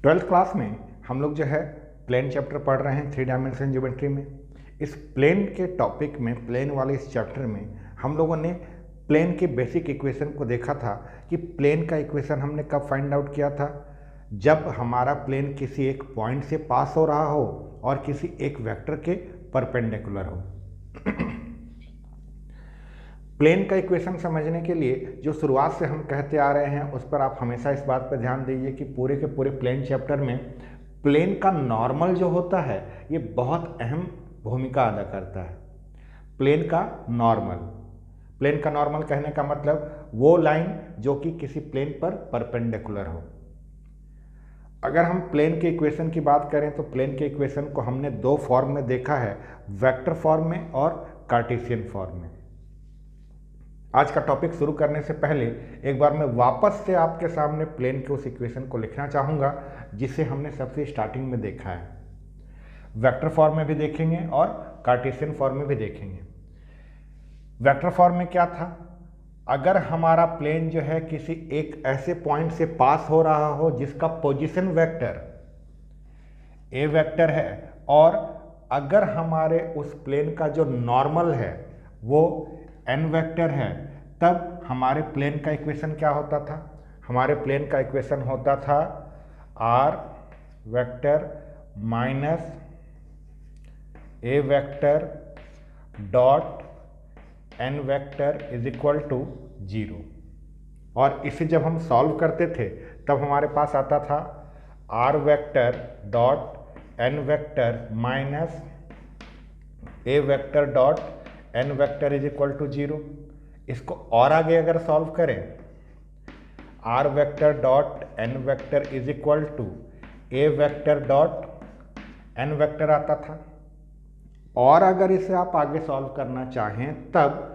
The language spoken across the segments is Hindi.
ट्वेल्थ क्लास में हम लोग जो है प्लेन चैप्टर पढ़ रहे हैं 3 डायमेंशन ज्योमेट्री में। इस प्लेन के टॉपिक में, प्लेन वाले इस चैप्टर में हम लोगों ने प्लेन के बेसिक इक्वेशन को देखा था कि प्लेन का इक्वेशन हमने कब फाइंड आउट किया था, जब हमारा प्लेन किसी एक पॉइंट से पास हो रहा हो और किसी एक वेक्टर के परपेंडिकुलर हो। प्लेन का इक्वेशन समझने के लिए जो शुरुआत से हम कहते आ रहे हैं उस पर आप हमेशा इस बात पर ध्यान दीजिए कि पूरे के पूरे प्लेन चैप्टर में प्लेन का नॉर्मल जो होता है ये बहुत अहम भूमिका अदा करता है। प्लेन का नॉर्मल कहने का मतलब वो लाइन जो कि किसी प्लेन पर परपेंडिकुलर हो। अगर हम प्लेन के इक्वेशन की बात करें तो प्लेन के इक्वेशन को हमने दो फॉर्म में देखा है, वेक्टर फॉर्म में और कार्टेशियन फॉर्म में। आज का टॉपिक शुरू करने से पहले एक बार मैं वापस से आपके सामने प्लेन के उस इक्वेशन को लिखना चाहूँगा जिसे हमने सबसे स्टार्टिंग में देखा है। वेक्टर फॉर्म में भी देखेंगे और कार्टेशियन फॉर्म में भी देखेंगे। वेक्टर फॉर्म में क्या था, अगर हमारा प्लेन जो है किसी एक ऐसे पॉइंट से पास हो रहा हो जिसका पोजीशन वेक्टर ए वेक्टर है और अगर हमारे उस प्लेन का जो नॉर्मल है वो एन वेक्टर है, तब हमारे प्लेन का इक्वेशन क्या होता था। हमारे प्लेन का इक्वेशन होता था R vector minus A vector dot N vector is equal to 0। और इसे जब हम सॉल्व करते थे तब हमारे पास आता था R vector dot N vector minus A vector dot N vector is equal to 0। इसको और आगे अगर सॉल्व करें, R vector dot N vector is equal to A vector dot N vector आता था। और अगर इसे आप आगे सॉल्व करना चाहें तब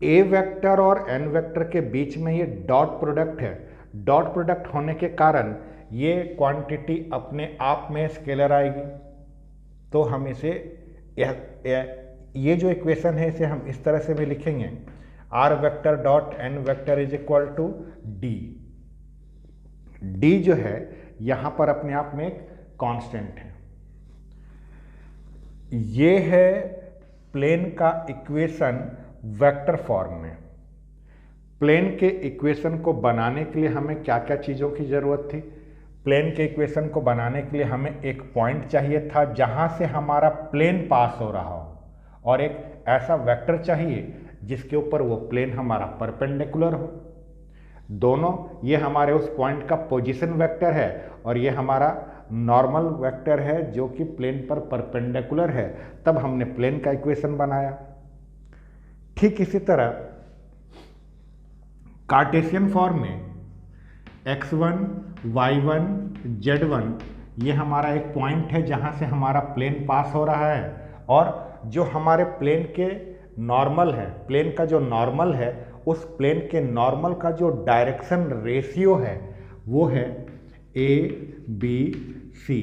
ए वेक्टर और एन वेक्टर के बीच में ये डॉट प्रोडक्ट है। डॉट प्रोडक्ट होने के कारण ये क्वांटिटी अपने आप में स्केलर आएगी। तो हम इसे ये जो इक्वेशन है इसे हम इस तरह से भी लिखेंगे, R vector dot N vector is equal to D. D जो है यहाँ पर अपने आप में एक कांस्टेंट है। ये है प्लेन का इक्वेशन वेक्टर फॉर्म में। प्लेन के इक्वेशन को बनाने के लिए हमें क्या क्या चीज़ों की ज़रूरत थी। प्लेन के इक्वेशन को बनाने के लिए हमें एक पॉइंट चाहिए था जहाँ से हमारा प्लेन पास हो रहा हो और एक ऐसा वेक्टर चाहिए जिसके ऊपर वो प्लेन हमारा परपेंडिकुलर हो। दोनों, ये हमारे उस पॉइंट का पोजीशन वेक्टर है और ये हमारा नॉर्मल वेक्टर है जो कि प्लेन पर परपेंडिकुलर है। तब हमने प्लेन का इक्वेशन बनाया। ठीक इसी तरह कार्टेशियन फॉर्म में x1, y1, z1 ये हमारा एक पॉइंट है जहाँ से हमारा प्लेन पास हो रहा है और जो हमारे प्लेन के नॉर्मल है, प्लेन का जो नॉर्मल है उस प्लेन के नॉर्मल का जो डायरेक्शन रेशियो है वो है a b c.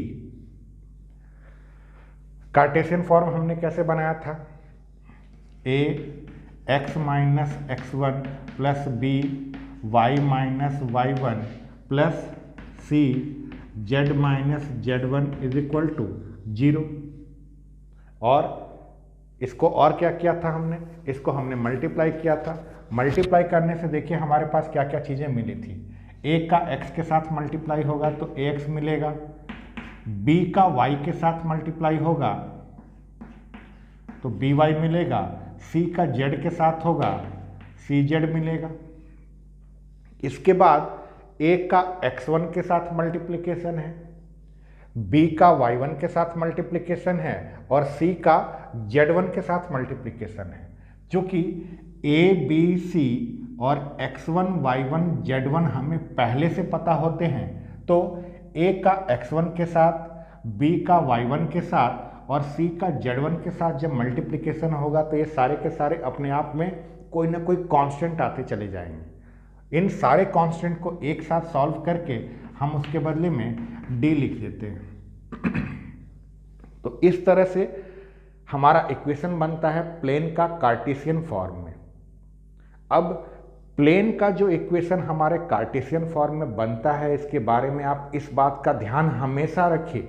Cartesian form हमने कैसे बनाया था, a x minus x1 plus b y minus y1 plus c z minus z1 is equal to 0। और इसको और क्या किया था हमने, इसको हमने मल्टीप्लाई किया था। मल्टीप्लाई करने से देखिए हमारे पास क्या क्या चीज़ें मिली थी। a का x के साथ मल्टीप्लाई होगा तो ax मिलेगा, b का y के साथ मल्टीप्लाई होगा तो by मिलेगा, c का z के साथ होगा cz मिलेगा। इसके बाद a का x1 के साथ मल्टीप्लिकेशन है, b का y1 के साथ मल्टीप्लिकेशन है और c का z1 के साथ मल्टीप्लिकेशन है। चूँकि a b c और x1 y1 z1 हमें पहले से पता होते हैं तो a का x1 के साथ, b का y1 के साथ और c का z1 के साथ जब मल्टीप्लिकेशन होगा तो ये सारे के सारे अपने आप में कोई ना कोई कांस्टेंट आते चले जाएंगे। इन सारे कांस्टेंट को एक साथ सॉल्व करके हम उसके बदले में d लिख देते हैं। तो इस तरह से हमारा इक्वेशन बनता है प्लेन का कार्टेशियन फॉर्म में। अब प्लेन का जो इक्वेशन हमारे कार्टेशियन फॉर्म में बनता है, इसके बारे में आप इस बात का ध्यान हमेशा रखिए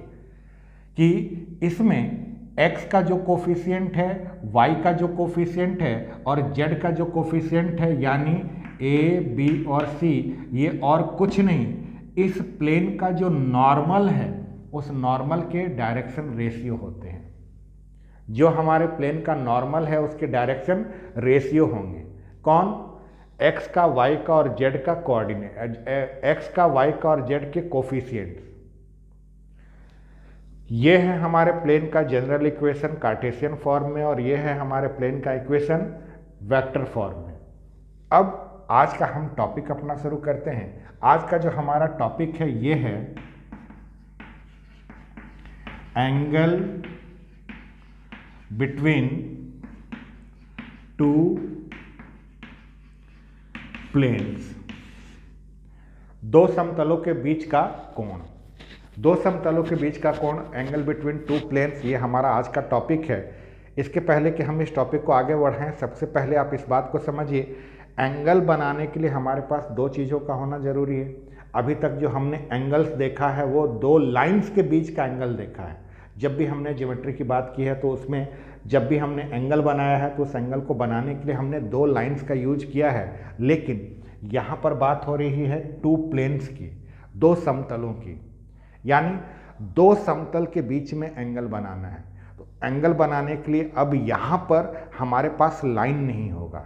कि इसमें x का जो कोफिशिएंट है, y का जो कोफिशिएंट है और z का जो कोफिशिएंट है, यानी a, b और c, ये और कुछ नहीं, इस प्लेन का जो नॉर्मल है उस नॉर्मल के डायरेक्शन रेशियो होते हैं। जो हमारे प्लेन का नॉर्मल है उसके डायरेक्शन रेशियो होंगे। कौन? x का, y का और z का कोऑर्डिनेट, x का, y का और z के कोफिशिएंट्स। ये है हमारे प्लेन का जनरल इक्वेशन कार्टेशियन फॉर्म में, और ये है हमारे प्लेन का इक्वेशन वेक्टर फॉर्म में। अब आज का हम टॉपिक अपना शुरू करते हैं। आज का जो हमारा टॉपिक है ये है एंगल बिटवीन टू प्लेन्स, दो समतलों के बीच का कोण। दो समतलों के बीच का कोण, एंगल बिटवीन टू प्लेन्स, ये हमारा आज का टॉपिक है। इसके पहले कि हम इस टॉपिक को आगे बढ़ाएं, सबसे पहले आप इस बात को समझिए, एंगल बनाने के लिए हमारे पास दो चीज़ों का होना जरूरी है। अभी तक जो हमने एंगल्स देखा है वो दो लाइंस के बीच का एंगल देखा है। जब भी हमने ज्योमेट्री की बात की है तो उसमें जब भी हमने एंगल बनाया है तो उस एंगल को बनाने के लिए हमने दो लाइंस का यूज किया है। लेकिन यहाँ पर बात हो रही है टू प्लेन्स की, दो समतलों की, यानी दो समतल के बीच में एंगल बनाना है। तो एंगल बनाने के लिए अब यहाँ पर हमारे पास लाइन नहीं होगा,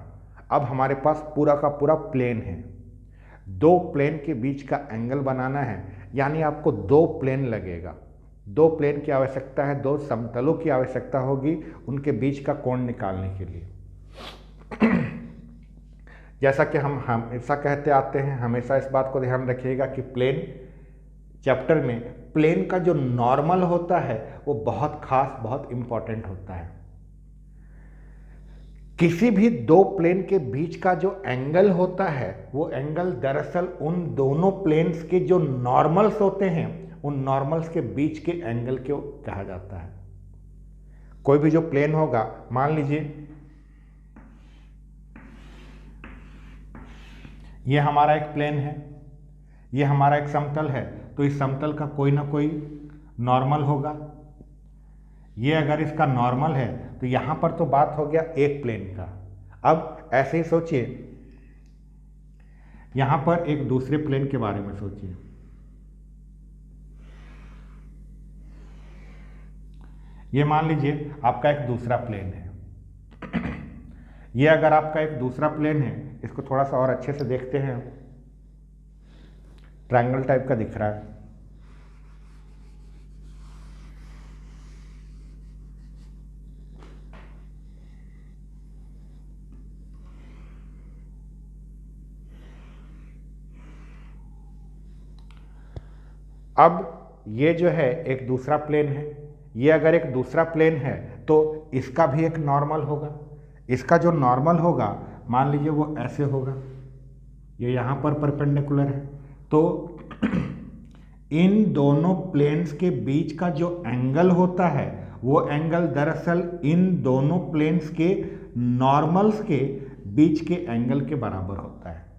अब हमारे पास पूरा का पूरा प्लेन है। दो प्लेन के बीच का एंगल बनाना है, यानी आपको दो प्लेन लगेगा। दो प्लेन की आवश्यकता है, दो समतलों की आवश्यकता होगी उनके बीच का कोण निकालने के लिए। जैसा कि हम हमेशा कहते आते हैं, हमेशा इस बात को ध्यान रखिएगा कि प्लेन चैप्टर में प्लेन का जो नॉर्मल होता है वो बहुत खास, बहुत इंपॉर्टेंट होता है। किसी भी दो प्लेन के बीच का जो एंगल होता है वो एंगल दरअसल उन दोनों प्लेन्स के जो नॉर्मल्स होते हैं उन नॉर्मल्स के बीच के एंगल को कहा जाता है। कोई भी जो प्लेन होगा, मान लीजिए ये हमारा एक प्लेन है, ये हमारा एक समतल है, तो इस समतल का कोई ना कोई नॉर्मल होगा। ये अगर इसका नॉर्मल है तो यहाँ पर तो बात हो गया एक प्लेन का। अब ऐसे ही सोचिए, यहाँ पर एक दूसरे प्लेन के बारे में सोचिए। ये मान लीजिए आपका एक दूसरा प्लेन है। ये अगर आपका एक दूसरा प्लेन है, इसको थोड़ा सा और अच्छे से देखते हैं, ट्रायंगल टाइप का दिख रहा है। अब ये जो है एक दूसरा प्लेन है, ये अगर एक दूसरा प्लेन है तो इसका भी एक नॉर्मल होगा। इसका जो नॉर्मल होगा, मान लीजिए वो ऐसे होगा, ये यहाँ पर परपेंडिकुलर है। तो इन दोनों प्लेन्स के बीच का जो एंगल होता है वो एंगल दरअसल इन दोनों प्लेन्स के नॉर्मल्स के बीच के एंगल के बराबर होता है।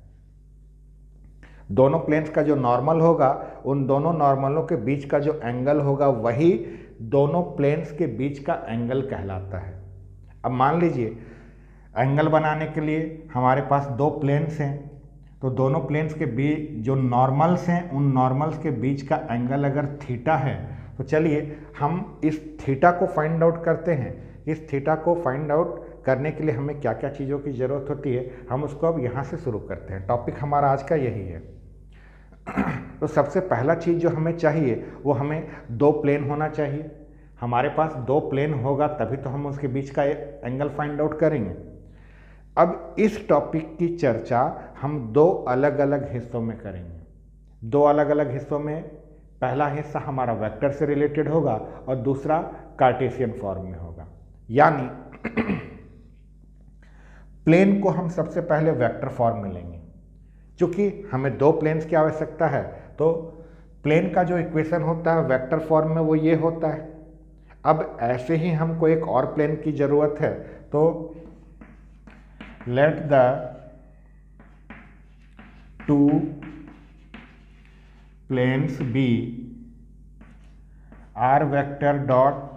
दोनों प्लेन्स का जो नॉर्मल होगा, उन दोनों नॉर्मलों के बीच का जो एंगल होगा वही दोनों प्लेन्स के बीच का एंगल कहलाता है। अब मान लीजिए एंगल बनाने के लिए हमारे पास दो प्लेन्स हैं, तो दोनों प्लेन्स के बीच जो नॉर्मल्स हैं उन नॉर्मल्स के बीच का एंगल अगर थीटा है तो चलिए हम इस थीटा को फाइंड आउट करते हैं। इस थीटा को फाइंड आउट करने के लिए हमें क्या क्या चीज़ों की ज़रूरत होती है, हम उसको अब यहाँ से शुरू करते हैं। टॉपिक हमारा आज का यही है। तो सबसे पहला चीज़ जो हमें चाहिए वो हमें दो प्लेन होना चाहिए। हमारे पास दो प्लेन होगा तभी तो हम उसके बीच का एंगल फाइंड आउट करेंगे। अब इस टॉपिक की चर्चा हम दो अलग अलग हिस्सों में करेंगे। दो अलग अलग हिस्सों में पहला हिस्सा हमारा वेक्टर से रिलेटेड होगा और दूसरा कार्टेशियन फॉर्म में होगा। यानी प्लेन को हम सबसे पहले वेक्टर फॉर्म में लेंगे। क्योंकि हमें दो प्लेन्स की आवश्यकता है तो प्लेन का जो इक्वेशन होता है वेक्टर फॉर्म में वो ये होता है। अब ऐसे ही हमको एक और प्लेन की ज़रूरत है, तो let the two planes be R vector dot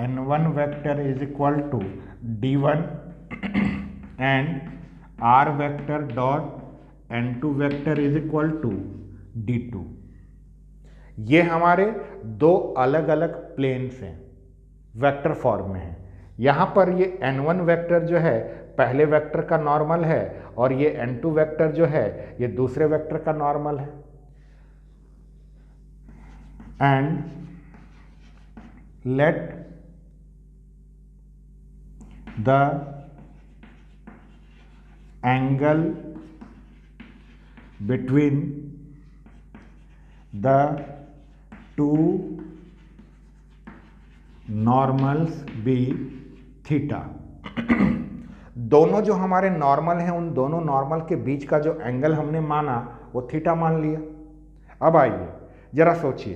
n1 vector is equal to d1 and r vector dot n2 vector is equal to d2। ये हमारे दो अलग अलग प्लेन्स हैं, वेक्टर फॉर्म में हैं। यहाँ पर ये n1 वेक्टर जो है पहले वेक्टर का नॉर्मल है और ये n2 वेक्टर जो है ये दूसरे वेक्टर का नॉर्मल है। And let the angle between the two normals be theta. दोनों जो हमारे नॉर्मल हैं उन दोनों नॉर्मल के बीच का जो एंगल हमने माना वो थीटा मान लिया। अब आइए जरा सोचिए,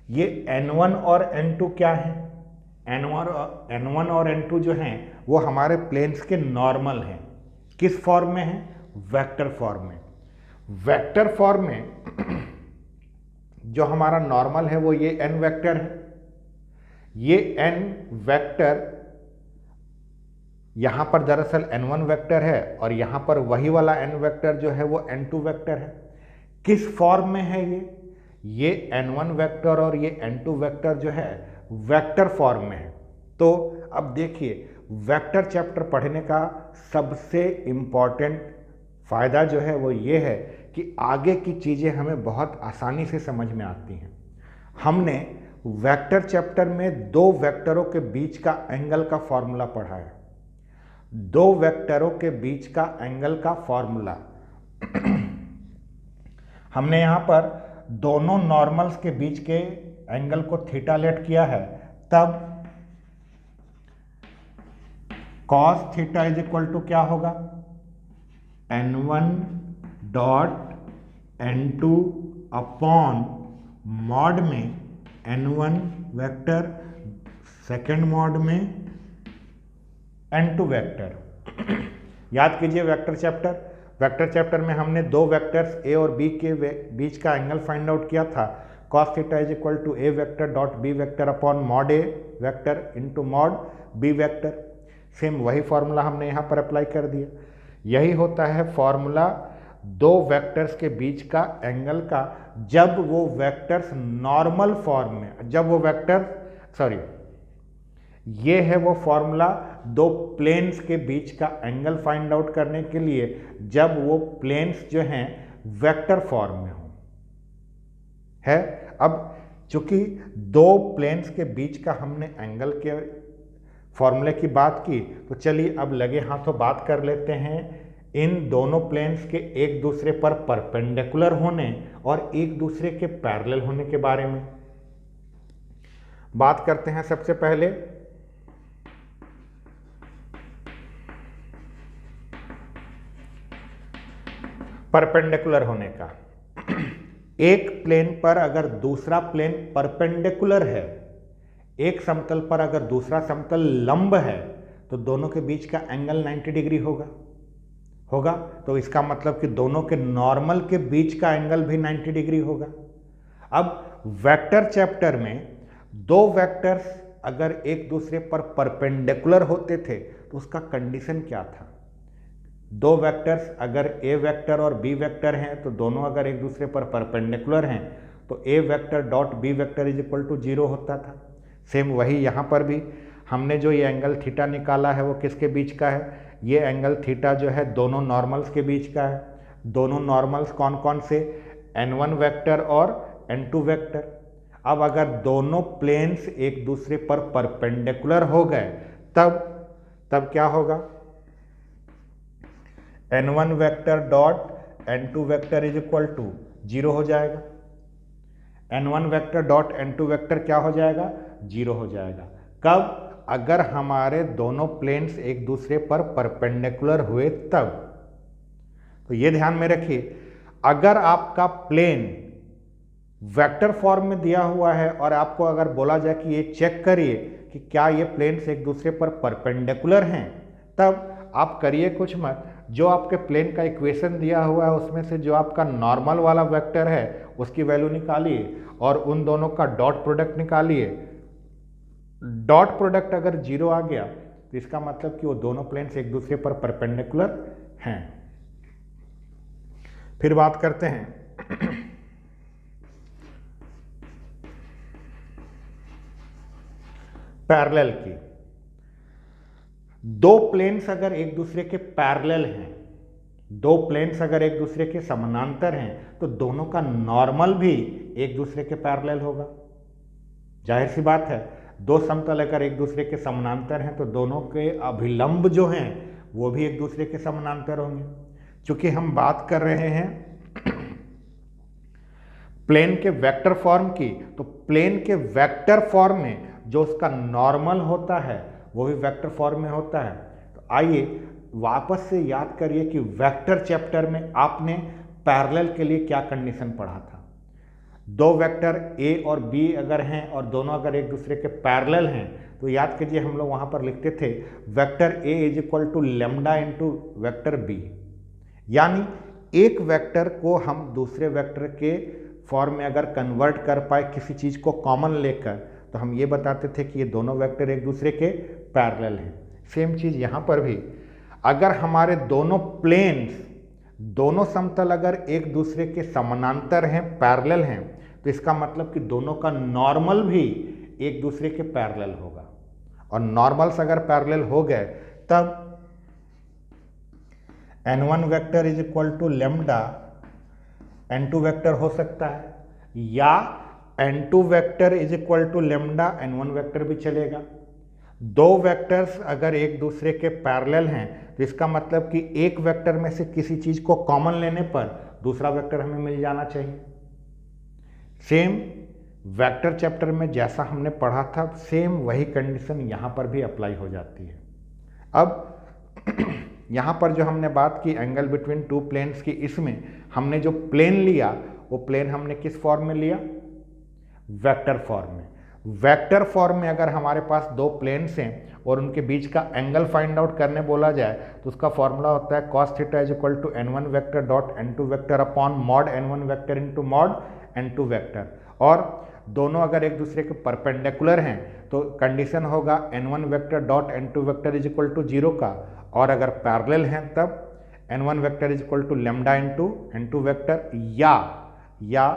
ये n1 और n2 क्या है? n1 और n2 जो हैं वो हमारे प्लेन्स के नॉर्मल हैं। किस फॉर्म में है? वेक्टर फॉर्म में। वेक्टर फॉर्म में जो हमारा नॉर्मल है वो ये n वेक्टर है। ये n वेक्टर यहां पर दरअसल n1 वेक्टर है और यहां पर वही वाला n वेक्टर जो है वो n2 वेक्टर है। किस फॉर्म में है ये n1 वेक्टर और ये n2 वेक्टर जो है वेक्टर फॉर्म में है। तो अब देखिए, वेक्टर चैप्टर पढ़ने का सबसे इम्पॉर्टेंट फायदा जो है वो ये है कि आगे की चीजें हमें बहुत आसानी से समझ में आती हैं। हमने वेक्टर चैप्टर में दो वेक्टरों के बीच का एंगल का फॉर्मूला पढ़ा है। दो वेक्टरों के बीच का एंगल का फॉर्मूला हमने यहां पर दोनों नॉर्मल्स के बीच के एंगल को थीटा लेट किया है। तब cos theta is equal to क्या होगा? n1 dot n2 upon mod में n1 वेक्टर, सेकेंड मॉड में n2 वेक्टर। याद कीजिए वेक्टर चैप्टर में हमने दो वेक्टर्स a और b के बीच का एंगल फाइंड आउट किया था। cos theta is equal to a vector dot b vector upon mod a vector into mod b vector. Same वही फॉर्मूला हमने यहाँ पर अप्लाई कर दिया। यही होता है फॉर्मूला दो वेक्टर्स के बीच का एंगल का, जब वो वेक्टर्स नॉर्मल फॉर्म में, जब वो वेक्टर ये है वो फॉर्मूला दो प्लेन्स के बीच का एंगल फाइंड आउट करने के लिए, जब वो प्लेन्स जो हैं वेक्टर फॉर्म में हो है। अब चूंकि दो प्लेन्स के बीच का हमने एंगल के फॉर्मूले की बात की, तो चलिए अब लगे हाथों बात कर लेते हैं इन दोनों प्लेन्स के एक दूसरे पर परपेंडिकुलर होने और एक दूसरे के पैरेलल होने के बारे में। बात करते हैं सबसे पहले परपेंडिकुलर होने का। एक प्लेन पर अगर दूसरा प्लेन परपेंडिकुलर है, एक समतल पर अगर दूसरा समतल लंब है, तो दोनों के बीच का एंगल 90 डिग्री होगा। तो इसका मतलब कि दोनों के नॉर्मल के बीच का एंगल भी 90 डिग्री होगा। अब वेक्टर चैप्टर में दो वेक्टर्स अगर एक दूसरे पर परपेंडिकुलर होते थे तो उसका कंडीशन क्या था? दो वेक्टर्स अगर a वेक्टर और b वेक्टर हैं, तो दोनों अगर एक दूसरे पर परपेंडिकुलर हैं तो a vector dot b vector is equal to 0 होता था। सेम वही यहाँ पर भी हमने जो ये एंगल थीटा निकाला है वो किसके बीच का है? ये एंगल थीटा जो है दोनों नॉर्मल्स के बीच का है। दोनों नॉर्मल्स कौन कौन से? n1 वेक्टर और n2 वेक्टर। अब अगर दोनों प्लेन्स एक दूसरे पर परपेंडिकुलर हो गए तब क्या होगा? n1 vector dot n2 vector is equal to 0 हो जाएगा। n1 vector dot n2 vector क्या हो जाएगा? 0 हो जाएगा। कब? अगर हमारे दोनों प्लेन्स एक दूसरे पर परपेंडिकुलर हुए तब। तो ये ध्यान में रखिए, अगर आपका प्लेन वेक्टर फॉर्म में दिया हुआ है और आपको अगर बोला जाए कि ये चेक करिए कि क्या ये प्लेन्स एक दूसरे पर परपेंडिकुलर हैं, तब आप करिए कुछ मत, जो आपके प्लेन का इक्वेशन दिया हुआ है उसमें से जो आपका नॉर्मल वाला वेक्टर है उसकी वैल्यू निकालिए और उन दोनों का डॉट प्रोडक्ट निकालिए। डॉट प्रोडक्ट अगर 0 आ गया तो इसका मतलब कि वो दोनों प्लेन्स एक दूसरे पर परपेंडिकुलर हैं। फिर बात करते हैं पैरेलल की। दो प्लेन्स अगर एक दूसरे के पैरेलल हैं, दो प्लेन्स अगर एक दूसरे के समानांतर हैं तो दोनों का नॉर्मल भी एक दूसरे के पैरेलल होगा। जाहिर सी बात है, दो समतल अगर एक दूसरे के समानांतर हैं तो दोनों के अभिलंब जो हैं वो भी एक दूसरे के समानांतर होंगे। चूंकि हम बात कर रहे हैं प्लेन के वेक्टर फॉर्म की, तो प्लेन के वेक्टर फॉर्म में जो उसका नॉर्मल होता है वो भी वेक्टर फॉर्म में होता है। तो आइए वापस से याद करिए कि वेक्टर चैप्टर में आपने पैरेलल के लिए क्या कंडीशन पढ़ा था। दो वेक्टर ए और बी अगर हैं और दोनों अगर एक दूसरे के पैरेलल हैं तो याद कीजिए हम लोग वहाँ पर लिखते थे vector A is equal to lambda into vector B, यानी एक वेक्टर को हम दूसरे वेक्टर के फॉर्म में अगर कन्वर्ट कर पाए किसी चीज़ को कॉमन लेकर तो हम ये बताते थे कि ये दोनों वेक्टर एक दूसरे के पैरेलल हैं। सेम चीज़ यहाँ पर भी, अगर हमारे दोनों प्लेन्स, दोनों समतल अगर एक दूसरे के समानांतर हैं, पैरेलल हैं, तो इसका मतलब कि दोनों का नॉर्मल भी एक दूसरे के पैरेलल होगा। और नॉर्मल्स अगर पैरेलल हो गए तब n1 vector is equal to lambda n2 vector हो सकता है, या n2 vector is equal to lambda n1 vector भी चलेगा। दो वेक्टर्स अगर एक दूसरे के पैरेलल हैं तो इसका मतलब कि एक वेक्टर में से किसी चीज़ को कॉमन लेने पर दूसरा वेक्टर हमें मिल जाना चाहिए। सेम वेक्टर चैप्टर में जैसा हमने पढ़ा था सेम वही कंडीशन यहाँ पर भी अप्लाई हो जाती है। अब यहाँ पर जो हमने बात की एंगल बिटवीन टू प्लेन्स की, इसमें हमने जो प्लेन लिया वो प्लेन हमने किस फॉर्म में लिया? वेक्टर फॉर्म में। वेक्टर फॉर्म में अगर हमारे पास दो प्लेन्स हैं और उनके बीच का एंगल फाइंड आउट करने बोला जाए तो उसका फॉर्मूला होता है cos theta is equal to n1 vector dot n2 vector upon mod n1 vector into mod n2 vector. और दोनों अगर एक दूसरे के परपेंडिकुलर हैं तो कंडीशन होगा n1 vector dot n2 vector is equal to 0 का, और अगर पैरेलल हैं तब n1 vector is equal to lambda into n2 vector, या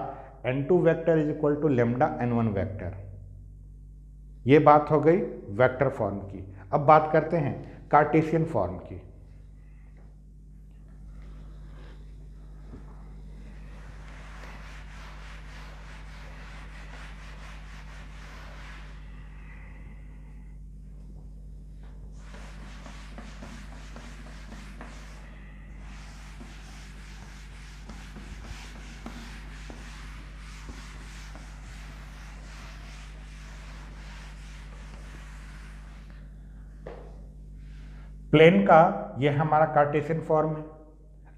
n2 vector is equal to lambda n1 vector. ये बात हो गई वेक्टर फॉर्म की। अब बात करते हैं कार्टेशियन फॉर्म की। प्लेन का ये हमारा कार्टेशियन फॉर्म है।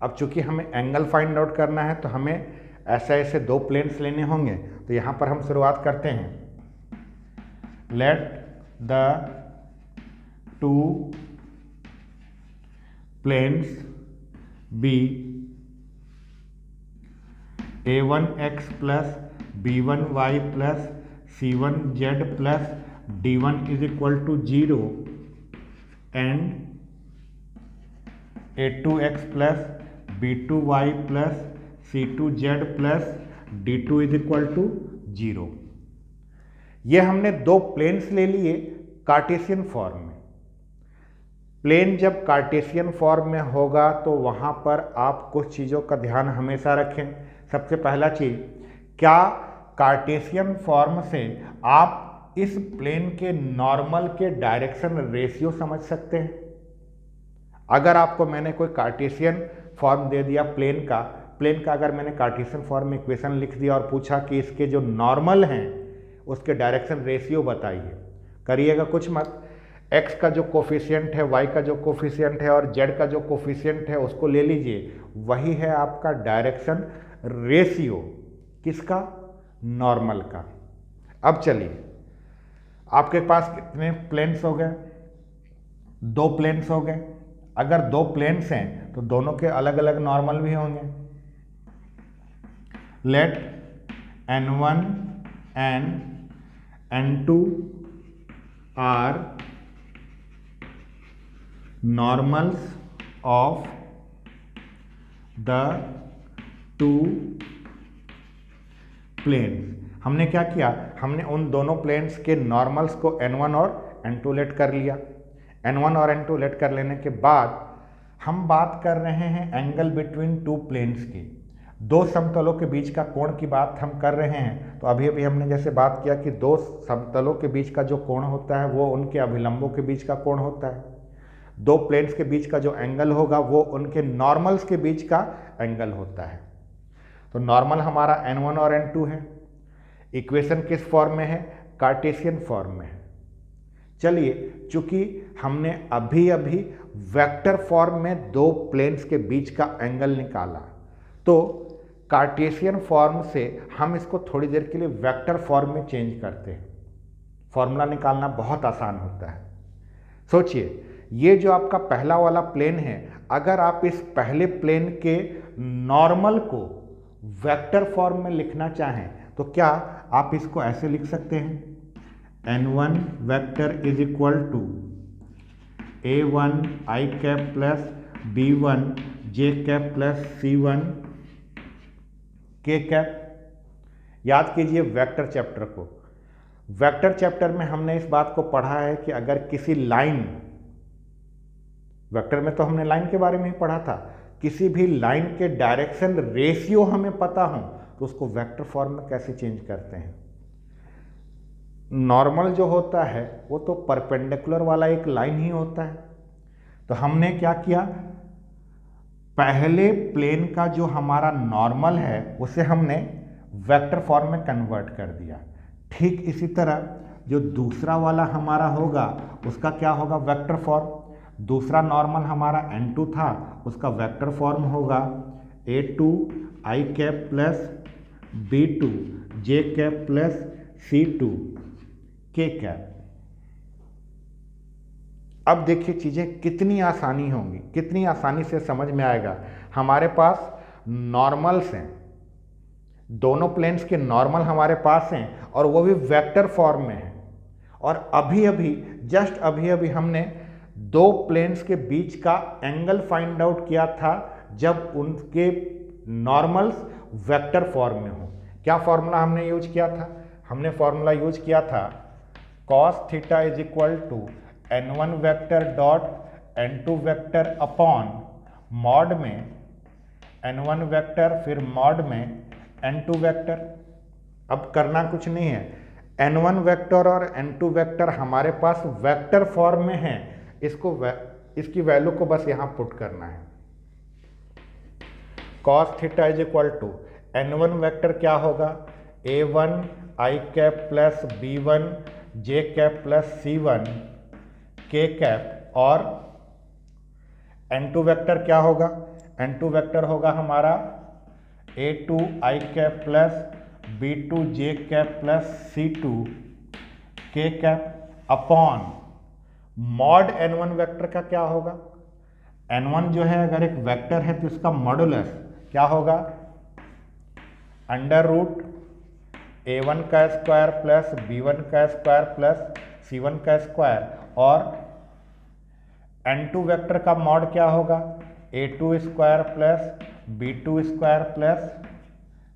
अब चूंकि हमें एंगल फाइंड आउट करना है तो हमें ऐसे ऐसे दो प्लेन्स लेने होंगे। तो यहाँ पर हम शुरुआत करते हैं, let the two planes be a1x plus b1y plus c1z plus d1 is equal to 0 and a2x plus b2y plus c2z plus d2 is equal to 0। ये हमने दो प्लेन्स ले लिए कार्टेशियन फॉर्म में। प्लेन जब कार्टेशियन फॉर्म में होगा तो वहाँ पर आप कुछ चीज़ों का ध्यान हमेशा रखें। सबसे पहला चीज़, क्या कार्टेशियन फॉर्म से आप इस प्लेन के नॉर्मल के डायरेक्शन रेशियो समझ सकते हैं? अगर आपको मैंने कोई कार्टेशियन फॉर्म दे दिया प्लेन का अगर मैंने कार्टेशियन फॉर्म में इक्वेशन लिख दिया और पूछा कि इसके जो नॉर्मल हैं उसके डायरेक्शन रेशियो बताइए, करिएगा कुछ मत। x का जो कोफिशिएंट है, y का जो कोफिशिएंट है और z का जो कोफिशिएंट है उसको ले लीजिए, वही है आपका डायरेक्शन रेशियो। किसका? नॉर्मल का। अब चलिए, आपके पास कितने प्लेन्स हो गए? दो प्लेन्स हो गए। अगर दो प्लेन्स हैं तो दोनों के अलग अलग नॉर्मल भी होंगे। Let n1 and n2 are normals of the two planes. हमने क्या किया, हमने उन दोनों प्लेन्स के नॉर्मल्स को n1 और n2 लेट कर लिया। n1 और n2 लेट कर लेने के बाद हम बात कर रहे हैं एंगल बिटवीन टू प्लेन्स की, दो समतलों के बीच का कोण की बात हम कर रहे हैं। तो अभी अभी हमने जैसे बात किया कि दो समतलों के बीच का जो कोण होता है वो उनके अभिलंबों के बीच का कोण होता है। दो प्लेन्स के बीच का जो एंगल होगा वो उनके नॉर्मल्स के बीच का एंगल होता है। तो नॉर्मल हमारा n1 और n2 है। इक्वेशन किस फॉर्म में है, कार्टेशियन फॉर्म में है। चलिए, चूंकि हमने अभी अभी वेक्टर फॉर्म में दो प्लेन्स के बीच का एंगल निकाला, तो कार्टेशियन फॉर्म से हम इसको थोड़ी देर के लिए वेक्टर फॉर्म में चेंज करते हैं। फॉर्मूला निकालना बहुत आसान होता है। सोचिए, ये जो आपका पहला वाला प्लेन है, अगर आप इस पहले प्लेन के नॉर्मल को वेक्टर फॉर्म में लिखना चाहें तो क्या आप इसको ऐसे लिख सकते हैं, n1 vector is equal to a1 i cap plus b1 j cap plus c1 k cap. याद कीजिए वेक्टर चैप्टर को। वेक्टर चैप्टर में हमने इस बात को पढ़ा है कि अगर किसी लाइन, वेक्टर में तो हमने लाइन के बारे में ही पढ़ा था, किसी भी लाइन के डायरेक्शन रेशियो हमें पता हो तो उसको वेक्टर फॉर्म में कैसे चेंज करते हैं। नॉर्मल जो होता है वो तो परपेंडिकुलर वाला एक लाइन ही होता है। तो हमने क्या किया, पहले प्लेन का जो हमारा नॉर्मल है उसे हमने वेक्टर फॉर्म में कन्वर्ट कर दिया। ठीक इसी तरह जो दूसरा वाला हमारा होगा उसका क्या होगा, वेक्टर फॉर्म। दूसरा नॉर्मल हमारा n2 था, उसका वेक्टर फॉर्म होगा a2 i cap plus b2 j cap plus c2 k cap. अब देखिए चीजें कितनी आसानी होंगी, कितनी आसानी से समझ में आएगा। हमारे पास नॉर्मल्स हैं, दोनों प्लेन्स के नॉर्मल हमारे पास हैं और वो भी वेक्टर फॉर्म में है। और अभी अभी जस्ट अभी अभी हमने दो प्लेन्स के बीच का एंगल फाइंड आउट किया था जब उनके नॉर्मल्स वेक्टर फॉर्म में हो। क्या फॉर्मूला हमने यूज किया था, हमने फॉर्मूला यूज किया था cos theta is equal to n1 vector dot n2 vector upon mod में n1 वेक्टर फिर मॉड में n2 वेक्टर। अब करना कुछ नहीं है, n1 वेक्टर और n2 वेक्टर हमारे पास वेक्टर फॉर्म में है, इसकी वैल्यू को बस यहां पुट करना है। cos theta is equal to n1 vector क्या होगा, a1 i cap plus b1 j cap plus c1 k cap. और n2 वेक्टर क्या होगा, n2 वेक्टर होगा हमारा a2 i cap plus b2 j cap plus c2 k cap upon mod n1 vector का क्या होगा। n1 जो है अगर एक वेक्टर है तो इसका मॉडुलस क्या होगा, अंडर रूट a1 का स्क्वायर प्लस b1 का स्क्वायर प्लस c1 का स्क्वायर। और n2 वेक्टर का मॉड क्या होगा, a2 square plus b2 square plus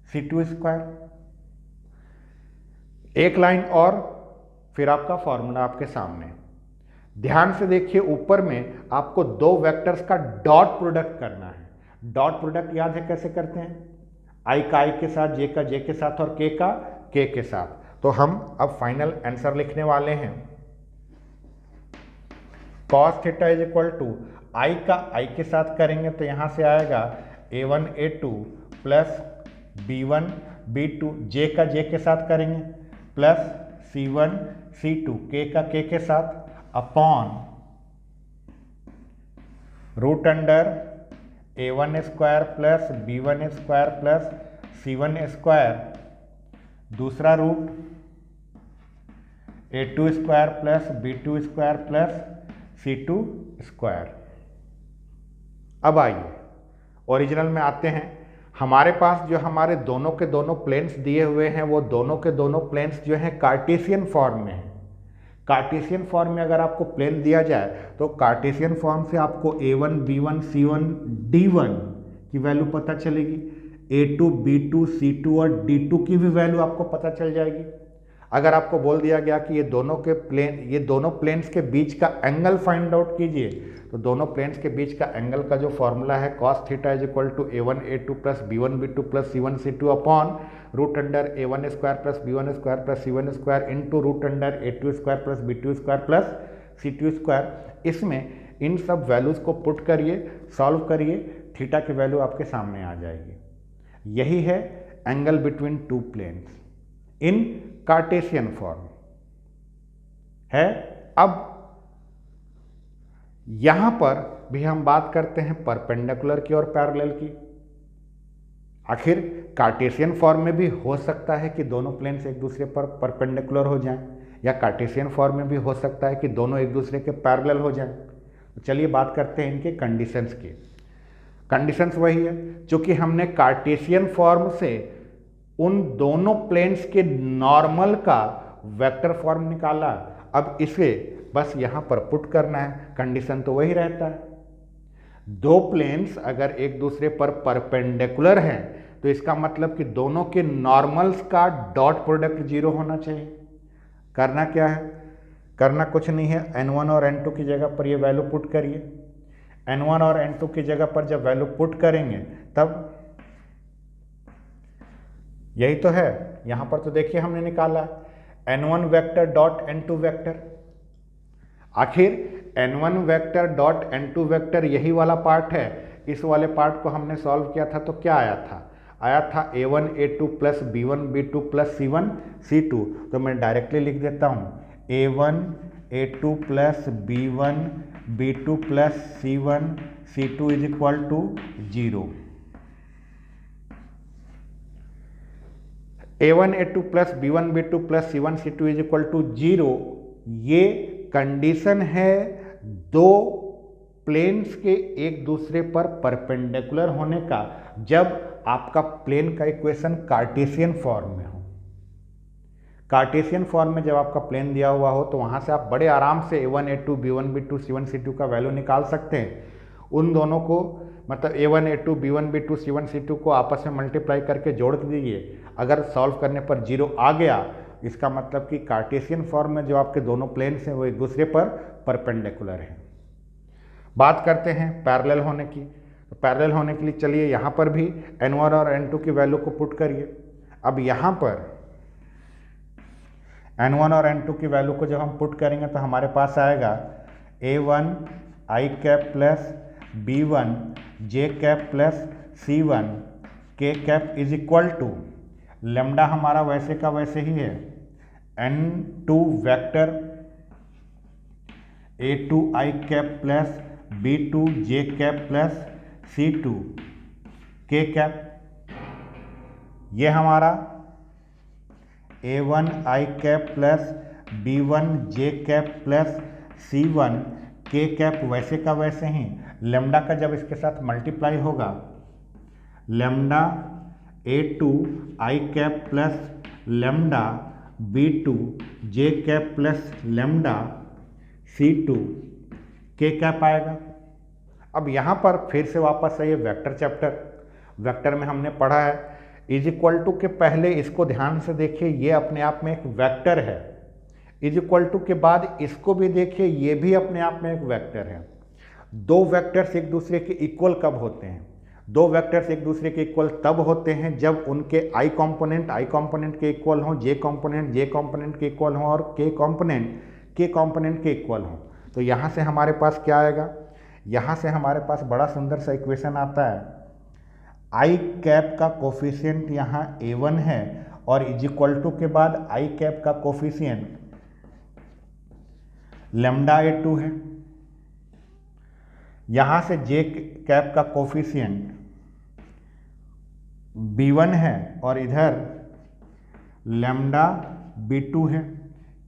c2 square. एक लाइन और फिर आपका फॉर्मूला आपके सामने। ध्यान से देखिए, ऊपर में आपको दो वेक्टर्स का डॉट प्रोडक्ट करना है। डॉट प्रोडक्ट याद है कैसे करते हैं, i का i के साथ, j का j के साथ और k का k के साथ। तो हम अब फाइनल आंसर लिखने वाले हैं, cos theta is equal to i का i के साथ करेंगे तो यहां से आएगा a1 a2 plus b1 b2, j का j के साथ करेंगे प्लस c1 c2 k का k के साथ upon root under a1 square plus b1 square plus c1 square, दूसरा root a2 square plus b2 square plus c2 square. अब आइए ओरिजिनल में आते हैं। हमारे पास जो हमारे दोनों के दोनों प्लेन्स दिए हुए हैं वो दोनों के दोनों प्लेन्स जो हैं कार्टेशियन फॉर्म में हैं। कार्टेशियन फॉर्म में अगर आपको प्लेन दिया जाए तो कार्टेशियन फॉर्म से आपको a1 b1 c1 d1 की वैल्यू पता चलेगी, a2 b2 c2 और d2 की भी वैल्यू आपको पता चल जाएगी। अगर आपको बोल दिया गया कि ये दोनों प्लेन्स के बीच का एंगल फाइंड आउट कीजिए, तो दोनों प्लेन्स के बीच का एंगल का जो फॉर्मूला है cos theta is equal to a1 a2 plus b1 b2 plus c1 c2 upon root under a1 square plus b1 square plus c1 square into root under a2 square plus b2 square plus c2 square. इसमें इन सब वैल्यूज़ को पुट करिए, सॉल्व करिए, थीटा की वैल्यू आपके सामने आ जाएगी। यही है एंगल बिटवीन टू प्लेन्स इन कार्टेशियन फॉर्म है। अब यहां पर भी हम बात करते हैं परपेंडिकुलर की और पैरेलल की। आखिर कार्टेशियन फॉर्म में भी हो सकता है कि दोनों प्लेन्स एक दूसरे पर परपेंडिकुलर हो जाएं, या कार्टेशियन फॉर्म में भी हो सकता है कि दोनों एक दूसरे के पैरेलल हो जाएं। तो चलिए बात करते हैं इनके कंडीशंस की। कंडीशंस वही है, चूंकि हमने कार्टेशियन फॉर्म से उन दोनों प्लेन्स के नॉर्मल का वेक्टर फॉर्म निकाला, अब इसे बस यहाँ पर पुट करना है। कंडीशन तो वही रहता है, दो प्लेन्स अगर एक दूसरे पर परपेंडिकुलर हैं तो इसका मतलब कि दोनों के नॉर्मल्स का डॉट प्रोडक्ट जीरो होना चाहिए। करना क्या है? करना कुछ नहीं है, n1 और n2 की जगह पर ये वैल्यू पुट करिए। n1 और n2 की जगह पर जब वैल्यू पुट करेंगे तब यही तो है, यहां पर तो देखिए हमने निकाला n1 vector dot n2 vector. आखिर n1 vector dot n2 vector यही वाला पार्ट है। इस वाले पार्ट को हमने सॉल्व किया था तो क्या आया था? आया था a1 a2 plus b1 b2 plus c1 c2। तो मैं डायरेक्टली लिख देता हूँ a1 a2 plus b1 b2 plus c1 c2 is equal to 0। a1 a2 plus b1 b2 plus c1 c2 is equal to 0, ये कंडीशन है दो प्लेन्स के एक दूसरे पर परपेंडिकुलर होने का, जब आपका प्लेन का इक्वेशन कार्टेशियन फॉर्म में हो। कार्टेशियन फॉर्म में जब आपका प्लेन दिया हुआ हो तो वहां से आप बड़े आराम से a1 a2 b1 b2 c1 c2 का वैल्यू निकाल सकते हैं। उन दोनों को मतलब a1 a2 b1 b2 c1 c2 को आपस में मल्टीप्लाई करके जोड़ दीजिए। अगर सॉल्व करने पर 0 आ गया, इसका मतलब कि कार्टेशियन फॉर्म में जो आपके दोनों प्लेन्स हैं वो एक दूसरे पर परपेंडिकुलर हैं। बात करते हैं पैरेलल होने की। तो पैरेलल होने के लिए चलिए यहाँ पर भी n1 और n2 की वैल्यू को पुट करिए। अब यहाँ पर n1 और n2 की वैल्यू को जब हम पुट करेंगे तो हमारे पास आएगा a1 i cap plus b1 j cap plus c1 k cap is equal to lambda हमारा वैसे का वैसे ही है n2 vector a2 i cap plus b2 j cap plus c2 k cap. ये हमारा a1 i cap plus b1 j cap plus c1 k cap वैसे का वैसे ही। लेमडा का जब इसके साथ मल्टीप्लाई होगा, lambda a2 i cap plus lambda b2 j cap plus lambda c2 k cap आएगा। अब यहाँ पर फिर से वापस आइए वेक्टर चैप्टर। वेक्टर में हमने पढ़ा है इज इक्वल टू के पहले इसको ध्यान से देखिए, ये अपने आप में एक वेक्टर है। इज इक्वल टू के बाद इसको भी देखिए, ये भी अपने आप में एक वेक्टर है। दो वेक्टर्स एक दूसरे के इक्वल कब होते हैं? दो वेक्टर्स एक दूसरे के इक्वल तब होते हैं जब उनके i कंपोनेंट के इक्वल हों, j कंपोनेंट के इक्वल हों और k कंपोनेंट के इक्वल हों। तो यहाँ से हमारे पास क्या आएगा? यहाँ से हमारे पास बड़ा सुंदर सा इक्वेशन आता है। i कैप का कोफिशिएंट यहाँ a1 है और इज इक्वल टू के बाद i कैप का कोफिशिएंट लेमडा a2 है। यहाँ से j कैप का कोफिशिएंट b1 है और इधर लेमडा b2 है।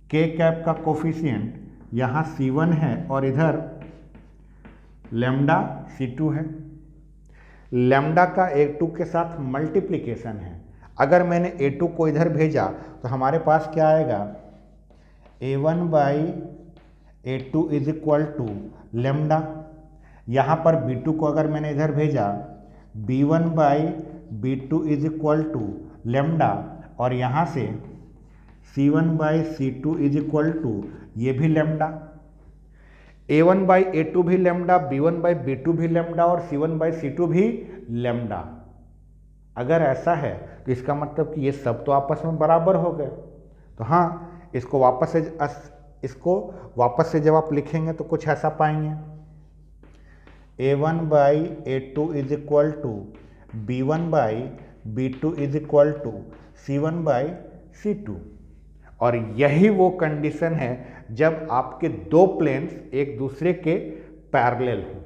k कैप का कोफिशिएंट यहाँ c1 है और इधर लेमडा C2 है। लेमडा का A2 के साथ मल्टीप्लिकेशन है। अगर मैंने A2 को इधर भेजा तो हमारे पास क्या आएगा, A1 by A2 is equal to lambda. यहाँ पर B2 को अगर मैंने इधर भेजा, B1 by B2 is equal to lambda, और यहाँ से C1 by C2 is equal to ये भी लेमडा। A1 बाई A2 भी लेमडा, B1 बाई B2 भी लेमडा और C1 बाई C2 भी लेमडा। अगर ऐसा है तो इसका मतलब कि ये सब तो आपस में बराबर हो गए। तो हाँ, इसको वापस से जब आप लिखेंगे तो कुछ ऐसा पाएंगे, A1 by A2 is equal to B1 by B2 is equal to C1 by C2। और यही वो कंडीशन है जब आपके दो प्लेन्स एक दूसरे के पैरेलल हों।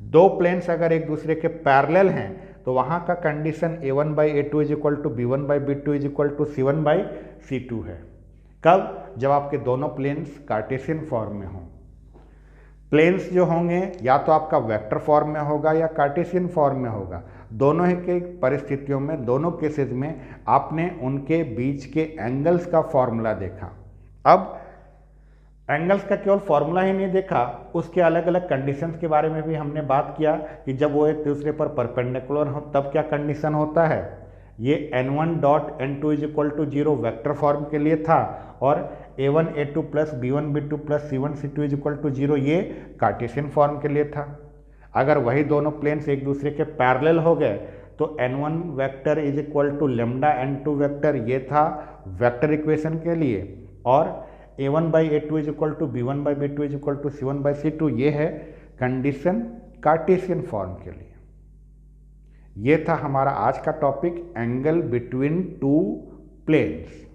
दो प्लेन्स अगर एक दूसरे के पैरेलल हैं तो वहाँ का condition A1 by A2 is equal to B1 by B2 is equal to C1 by C2 है। कब? जब आपके दोनों प्लेन्स कार्टेशियन फॉर्म में हों। प्लेन्स जो होंगे या तो आपका वेक्टर फॉर्म में होगा या कार्टेशियन फॉर्म में होगा। दोनों ही के परिस्थितियों में, दोनों केसेस में आपने उनके बीच के एंगल्स का फॉर्मूला देखा। अब एंगल्स का केवल फॉर्मूला ही नहीं देखा, उसके अलग अलग कंडीशंस के बारे में भी हमने बात किया कि जब वो एक दूसरे पर परपेंडिकुलर हो तब क्या कंडीशन होता है। ये n1 dot n2 is equal to 0 vector form के लिए था, और a1 a2 plus b1 b2 plus c1 c2 is equal to 0 ये कार्टेशियन फॉर्म के लिए था। अगर वही दोनों प्लेन्स एक दूसरे के पैरेलल हो गए तो n1 vector is equal to lambda n2 vector, ये था वेक्टर इक्वेशन के लिए, और a1 by a2 is equal to b1 by b2 is equal to c1 by c2 ये है कंडीशन कार्टेशियन फॉर्म के लिए। ये था हमारा आज का topic, angle between two planes.